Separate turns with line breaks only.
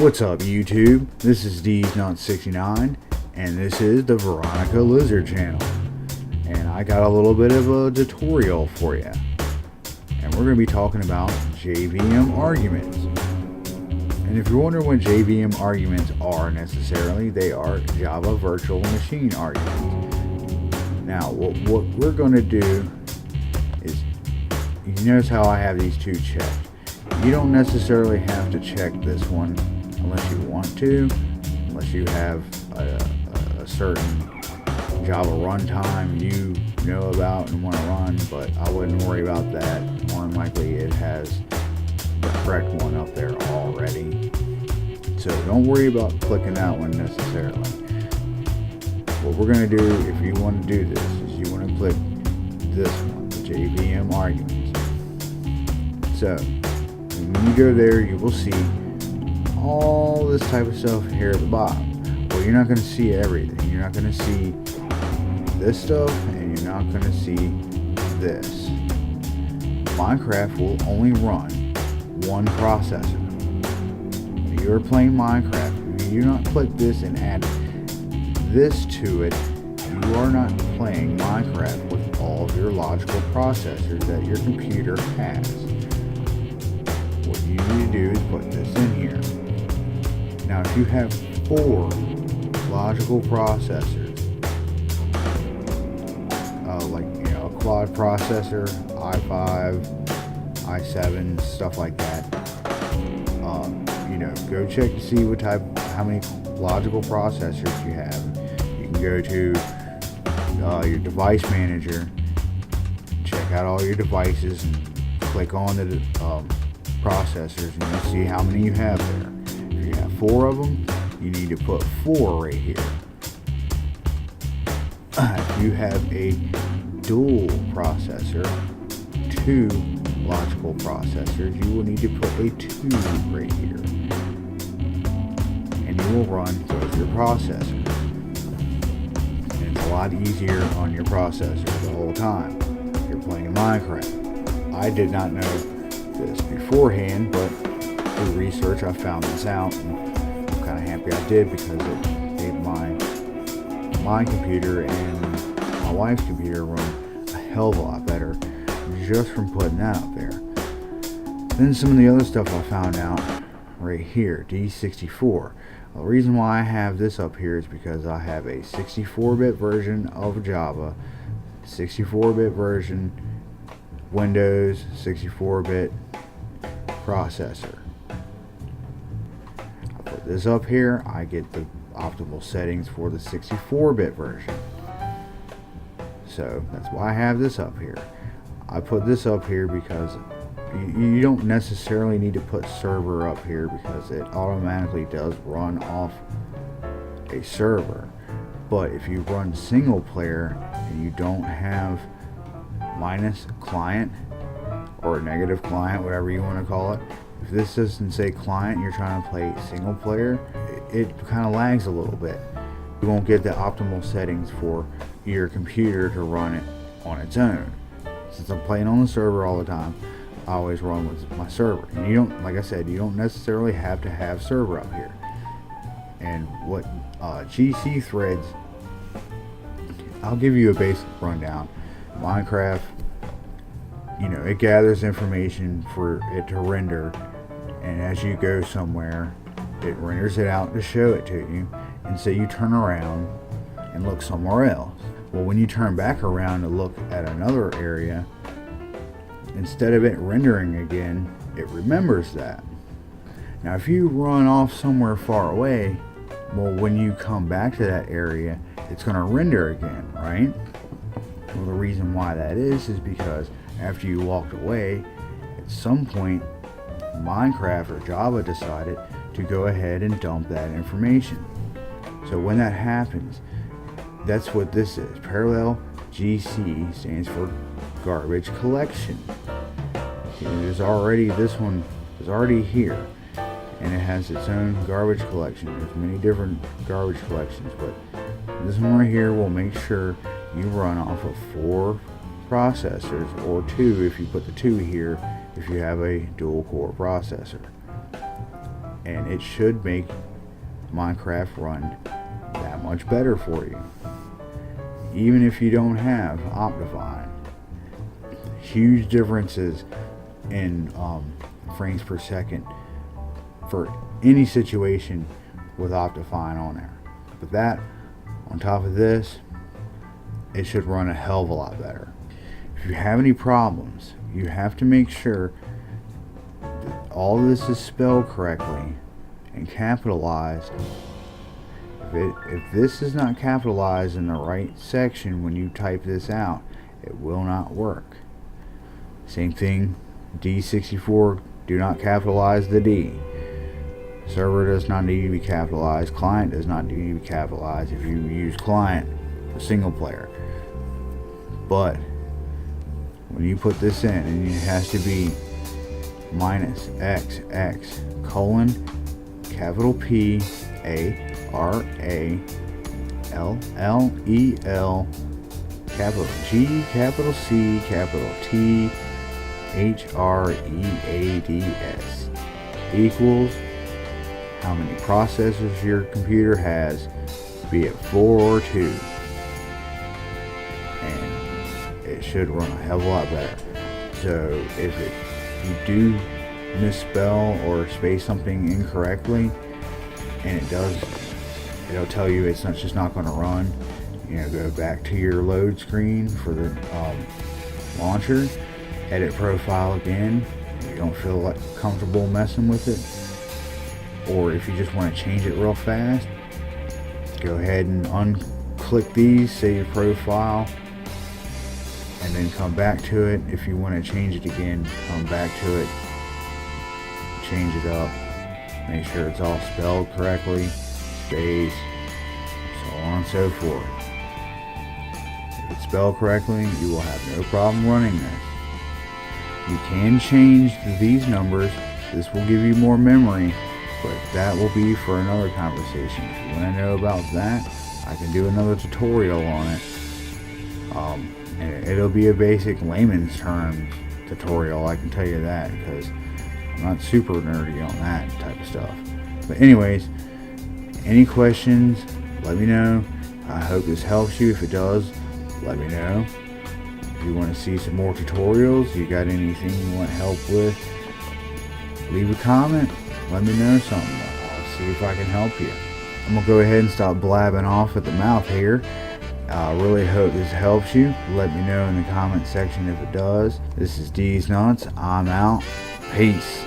What's up YouTube? This is D's Not69 and this is the Veronica Lizard channel, and I got a little bit of a tutorial for you, and we're going to be talking about JVM arguments. And if you're wondering what JVM arguments are necessarily, they are Java Virtual Machine arguments. Now what we're going to do is, you notice how I have these two checked. You don't necessarily have to check this one unless you want to, unless you have a certain Java runtime you know about and want to run, but I wouldn't worry about that. More than likely it has the correct one up there already, so don't worry about clicking that one necessarily. What we're going to do, if you want to do this, is you want to click this one, the JVM arguments. So when you go there, you will see all this type of stuff here at the bottom. Well, you're not going to see everything. You're not going to see this stuff, and you're not going to see this. Minecraft will only run one processor. When you're playing Minecraft, if you do not click this and add this to it, you are not playing Minecraft with all of your logical processors that your computer has. What you need to do is put this in here. Now, if you have 4 logical processors, like a quad processor, i5, i7, stuff like that, go check to see how many logical processors you have. You can go to your device manager, check out all your devices, and click on the processors, and you'll see how many you have there. If you have 4 of them, you need to put 4 right here. If you have a dual processor, 2 logical processors, you will need to put a 2 right here, and you will run both your processors. And it's a lot easier on your processor the whole time if you're playing Minecraft. I did not know this beforehand, but through research I found this out, and I'm kind of happy I did, because it made my computer and my wife's computer run a hell of a lot better just from putting that up there. Then some of the other stuff I found out right here, D64. The reason why I have this up here is because I have a 64-bit version of Java, 64-bit version Windows, 64-bit processor. I put this up here, I get the optimal settings for the 64-bit version. So that's why I have this up here. I put this up here because you don't necessarily need to put server up here, because it automatically does run off a server. But if you run single player and you don't have minus client or negative client, whatever you want to call it, if this doesn't say client, you're trying to play single player, it kind of lags a little bit. You won't get the optimal settings for your computer to run it on its own. Since I'm playing on the server all the time, I always run with my server. And you don't, like I said, you don't necessarily have to have server up here. And what GC threads, I'll give you a basic rundown. Minecraft, it gathers information for it to render, and as you go somewhere, it renders it out to show it to you, and say you turn around and look somewhere else. Well, when you turn back around to look at another area, instead of it rendering again, it remembers that. Now, if you run off somewhere far away, well, when you come back to that area, it's going to render again, right? Well, the reason why that is because after you walked away, at some point, Minecraft or Java decided to go ahead and dump that information. So when that happens, that's what this is. Parallel GC stands for garbage collection. This one is already here, and it has its own garbage collection. There's many different garbage collections, but this one right here will make sure you run off of 4 processors, or 2 if you put the 2 here if you have a dual core processor. and it should make Minecraft run that much better for you, even if you don't have Optifine. Huge differences in frames per second for any situation with Optifine on there. But that, on top of this, it should run a hell of a lot better. If you have any problems, you have to make sure that all of this is spelled correctly and capitalized. If this is not capitalized in the right section when you type this out, it will not work. Same thing, D64, do not capitalize the D. Server does not need to be capitalized. Client does not need to be capitalized if you use client for single player. But when you put this in, and it has to be -XX colon capital P A R A L L E L capital G capital C capital T HREADS equals how many processors your computer has, be it 4 or 2, and it should run a hell of a lot better. So if you do misspell or space something incorrectly, and it'll tell you it's just not going to run. Go back to your load screen for the launcher, edit profile again. If you don't feel comfortable messing with it, or if you just want to change it real fast, go ahead and unclick these, save profile, and then come back to it. If you want to change it again, come back to it, change it up, make sure it's all spelled correctly, space, so on and so forth. If it's spelled correctly, you will have no problem running this. You can change these numbers. This will give you more memory, but that will be for another conversation. If you want to know about that, I can do another tutorial on it. And it'll be a basic layman's terms tutorial, I can tell you that, because I'm not super nerdy on that type of stuff. But anyways, any questions, let me know. I hope this helps you. If it does, let me know. If you want to see some more tutorials, you got anything you want help with, leave a comment. Let me know something. I'll see if I can help you. I'm going to go ahead and stop blabbing off at the mouth here. I really hope this helps you. Let me know in the comment section if it does. This is D's Nuts. I'm out. Peace.